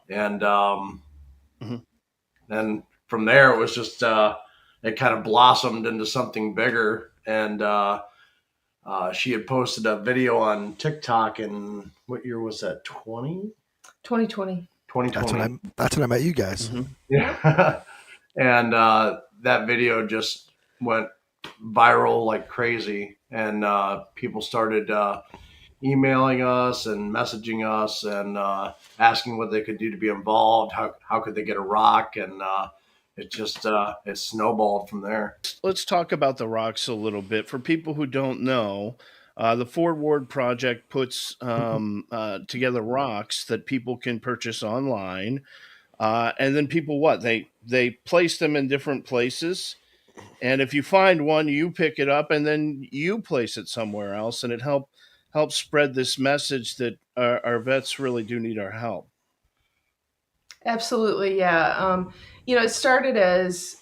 and Mhm. then from there it was just it kind of blossomed into something bigger. And she had posted a video on TikTok in what year was that? 2020. 2020. That's when I met you guys. Mhm. Yeah. And that video just went viral like crazy, and people started emailing us and messaging us and asking what they could do to be involved. How could they get a rock? And it just it snowballed from there. Let's talk about the rocks a little bit. For people who don't know, the Forward Project puts together rocks that people can purchase online, and then people they place them in different places. And if you find one, you pick it up and then you place it somewhere else, and it helps spread this message that our vets really do need our help. Absolutely, yeah. It started as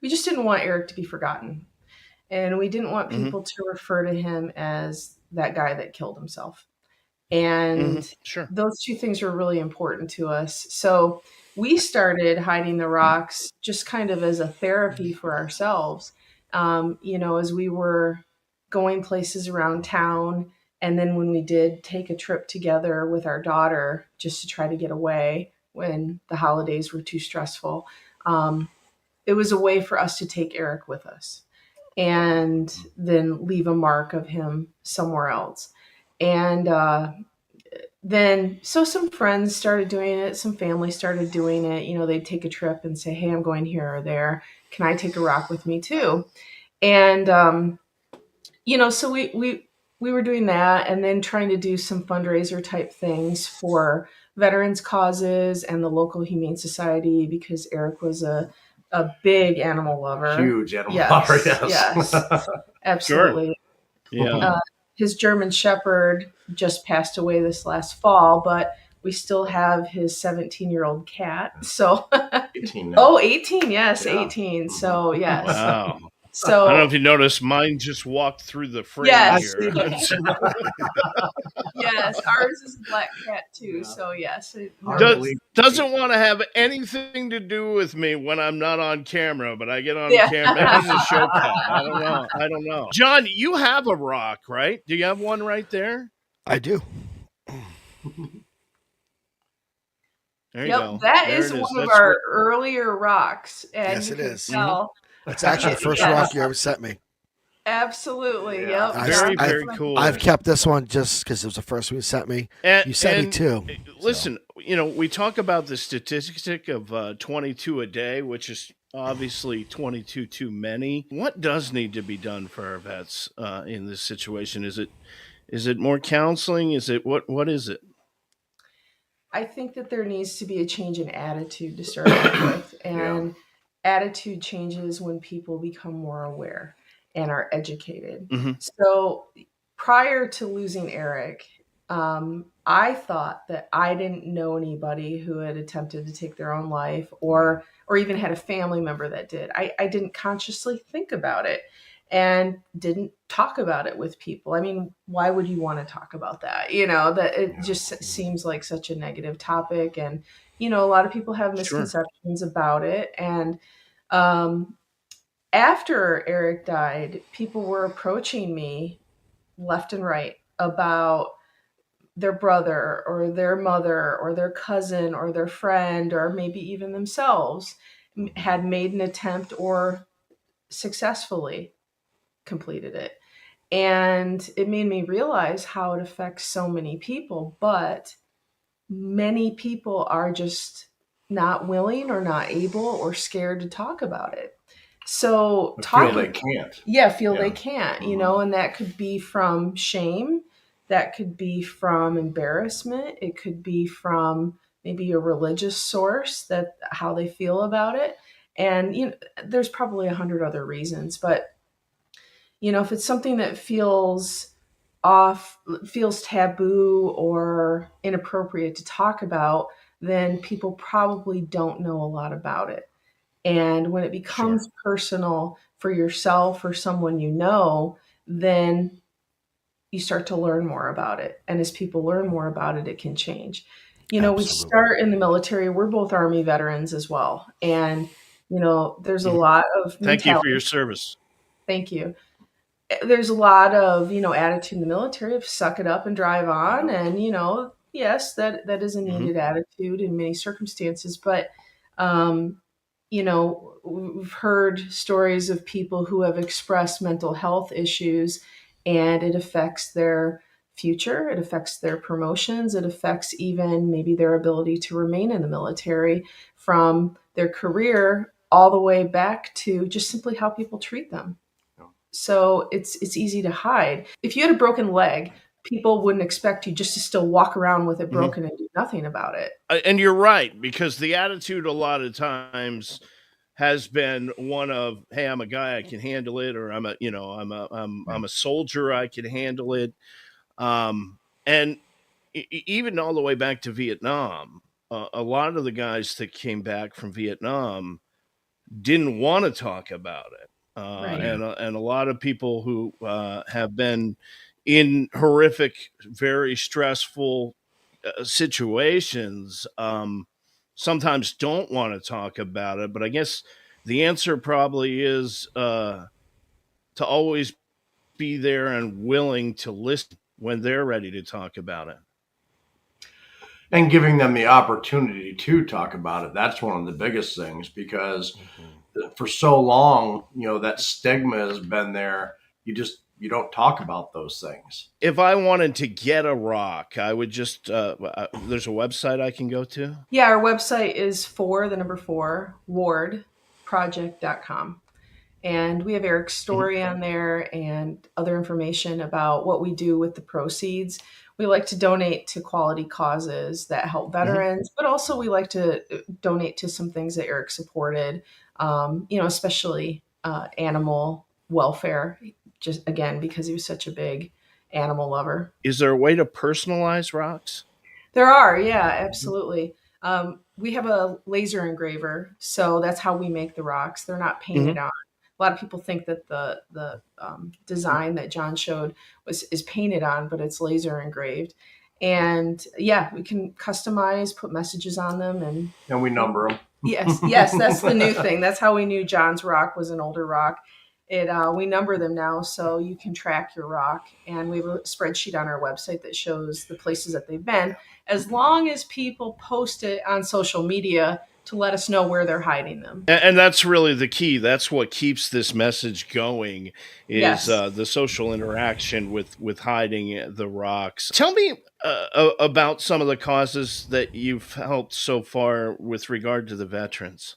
we just didn't want Eric to be forgotten. And we didn't want Hmm. people to refer to him as that guy that killed himself. And Sure. those two things were really important to us. So we started hiding the rocks just kind of as a therapy for ourselves. As we were going places around town. And then when we did take a trip together with our daughter just to try to get away when the holidays were too stressful, it was a way for us to take Eric with us and then leave a mark of him somewhere else. And then, so some friends started doing it, some family started doing it. They'd take a trip and say, "Hey, I'm going here or there. Can I take a rock with me too?" And so we were doing that, and then trying to do some fundraiser type things for veterans causes and the local humane society, because Eric was a big animal lover. Huge animal lover, Yes, yes. yes, Sure. absolutely. Yeah. His German Shepherd just passed away this last fall, but we still have his 17-year-old cat. So, 18 now. oh, 18, yes, Yeah. 18. So, yes. Wow. So, I don't know if you noticed, mine just walked through the frame yes. here. Yes, ours is a black cat too. So, yes. Doesn't want to have anything to do with me when I'm not on camera, but I get on Yeah. camera. Maybe he's a show cat. I don't know. John, you have a rock, right? Do you have one right there? I do. There you Yep, go. that There is it is. one of That's our earlier rocks. And Yes, you it can is. tell. That's actually the first Yes. rock you ever sent me. Absolutely. Yeah. Yep. Very, I've- very cool. I've kept this one just because it was the first one you sent me. And, You sent me and, two. Listen, we talk about the statistic of 22 a day, which is obviously 22 too many. What does need to be done for our vets in this situation? Is it more counseling? Is it what is it? I think that there needs to be a change in attitude to start off with. And attitude changes when people become more aware and are educated. Mhm. So prior to losing Eric, I thought that I didn't know anybody who had attempted to take their own life, or even had a family member that did. I didn't consciously think about it and didn't talk about it with people. I mean, why would you want to talk about that? That it just seems like such a negative topic. And, a lot of people have Sure. misconceptions about it. And um, after Eric died, people were approaching me left and right about their brother or their mother or their cousin or their friend or maybe even themselves had made an attempt or successfully completed it. And it made me realize how it affects so many people, but many people are just not willing or not able or scared to talk about it. So feel they can't. Yeah, feel they Yeah. can't, Mhm. and that could be from shame, that could be from embarrassment, it could be from maybe a religious source, that how they feel about it. And there's probably 100 other reasons, but if it's something that feels taboo or inappropriate to talk about, then people probably don't know a lot about it. And when it becomes personal for yourself or someone then you start to learn more about it. And as people learn more about it, it can change. We Absolutely. start in the military. We're both Army veterans as well. And, there's a lot of Thank you for mentality. your service. Thank you. There's a lot of attitude in the military of suck it up and drive on, and yes, that is a needed attitude in many circumstances, but um we've heard stories of people who have expressed mental health issues, and it affects their future, it affects their promotions, it affects even maybe their ability to remain in the military, from their career all the way back to just simply how people treat them. So it's easy to hide. If you had a broken leg, people wouldn't expect you just to still walk around with it broken and do nothing about it. And you're right, because the attitude a lot of times has been one of, "Hey, I'm a guy, I can handle it," or I'm a soldier, I can handle it. And even all the way back to Vietnam, a lot of the guys that came back from Vietnam didn't want to talk about it. Right. And a lot of people who have been in horrific, very stressful situations sometimes don't want to talk about it. But I guess the answer probably is to always be there and willing to listen when they're ready to talk about it. And giving them the opportunity to talk about it. That's one of the biggest things, because for so long, that stigma has been there. You don't talk about those things. If I wanted to get a rock, I would just there's a website I can go to. Yeah, our website is 4 wardproject.com. And we have Eric's story on there and other information about what we do with the proceeds. We like to donate to quality causes that help veterans, but also we like to donate to some things that Eric supported, especially animal welfare, just again, because he was such a big animal lover. Is there a way to personalize rocks? There are, yeah, absolutely. We have a laser engraver, so that's how we make the rocks. They're not painted on. A lot of people think that the design that Jon showed is painted on, but it's laser engraved. And yeah, we can customize, put messages on them, and we number them. Yes, that's the new thing. That's how we knew Jon's rock was an older rock. We number them now, so you can track your rock, and we have a spreadsheet on our website that shows the places that they've been, as long as people post it on social media to let us know where they're hiding them. And that's really the key. That's what keeps this message going, is Yes. The social interaction with hiding the rocks. Tell me about some of the causes that you've helped so far with regard to the veterans.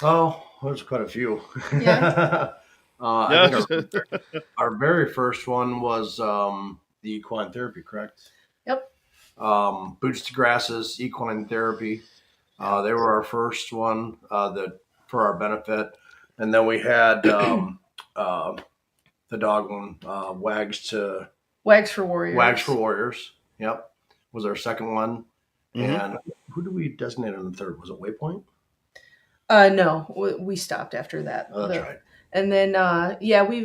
Oh, there's quite a few. Yeah. I think our very first one was the equine therapy, correct? Yep. Boots to Grasses Equine Therapy. They were our first one that for our benefit, and then we had the dog one, Wags for Warriors. Wags for Warriors. Yep, was our second one. And who did we designate on the third? Was it Waypoint? No, we stopped after that. Oh, that's right. And then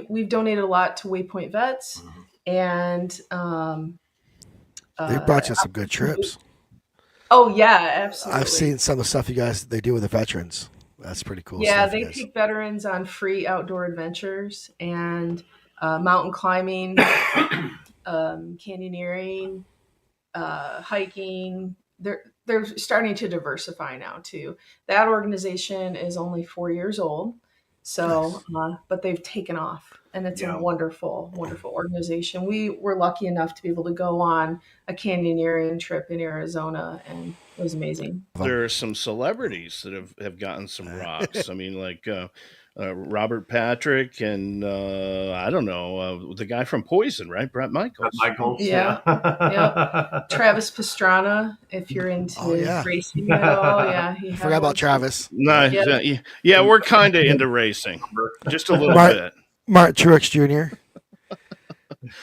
we've donated a lot to Waypoint Vets, and they brought you some good trips. Oh yeah, absolutely. I've seen some of the stuff they do with the veterans. That's pretty cool. Yeah, stuff, they take veterans on free outdoor adventures and mountain climbing, canyoneering, hiking. They're starting to diversify now too. That organization is only 4 years old, so but they've taken off, and it's a wonderful, wonderful organization. We were lucky enough to be able to go on a canyoneering trip in Arizona, and it was amazing. There are some celebrities that have gotten some rocks. I mean, like Robert Patrick and I don't know, the guy from Poison, right? Brett Michaels. Yeah. Yep. Travis Pastrana, if you're into racing at all. Yeah. I forgot about Travis. No, yeah, we're kind of into racing. Just a little bit. Martin Truex Jr.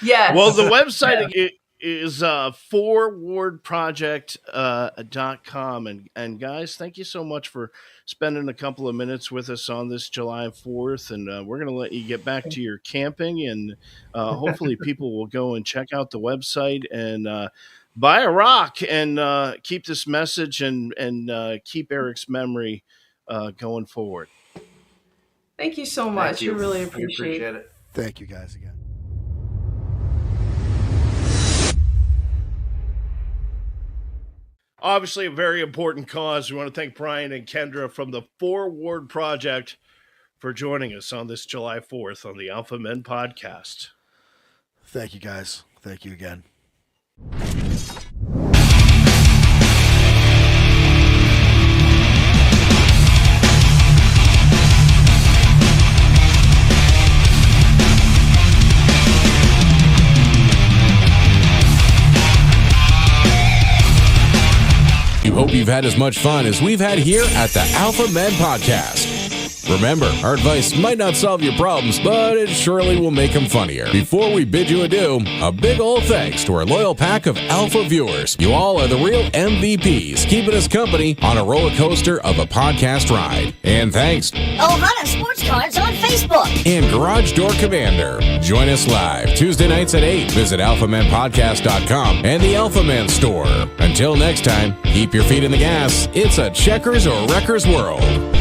Yes. Well, the website is 4wardproject.com. And guys, thank you so much for spending a couple of minutes with us on this July 4th. And we're going to let you get back to your camping. And hopefully people will go and check out the website and buy a rock and keep this message and keep Eric's memory going forward. Thank you so much. We really appreciate it. Thank you guys again. Obviously, a very important cause. We want to thank Brian and Kendra from the 4 Ward Project for joining us on this July 4th on the Alpha Men podcast. Thank you, guys. Thank you again. We hope you've had as much fun as we've had here at the Alpha Men Podcast. Remember, our advice might not solve your problems, but it surely will make them funnier. Before we bid you adieu, a big old thanks to our loyal pack of Alpha viewers. You all are the real MVPs, keeping us company on a roller coaster of a podcast ride. And thanks Ohana Sports Cards on Facebook and Garage Door Commander. Join us live Tuesday nights at 8. Visit alphamenpodcast.com and the Alpha Men store. Until next time, keep your feet in the gas. It's a checkers or wreckers world.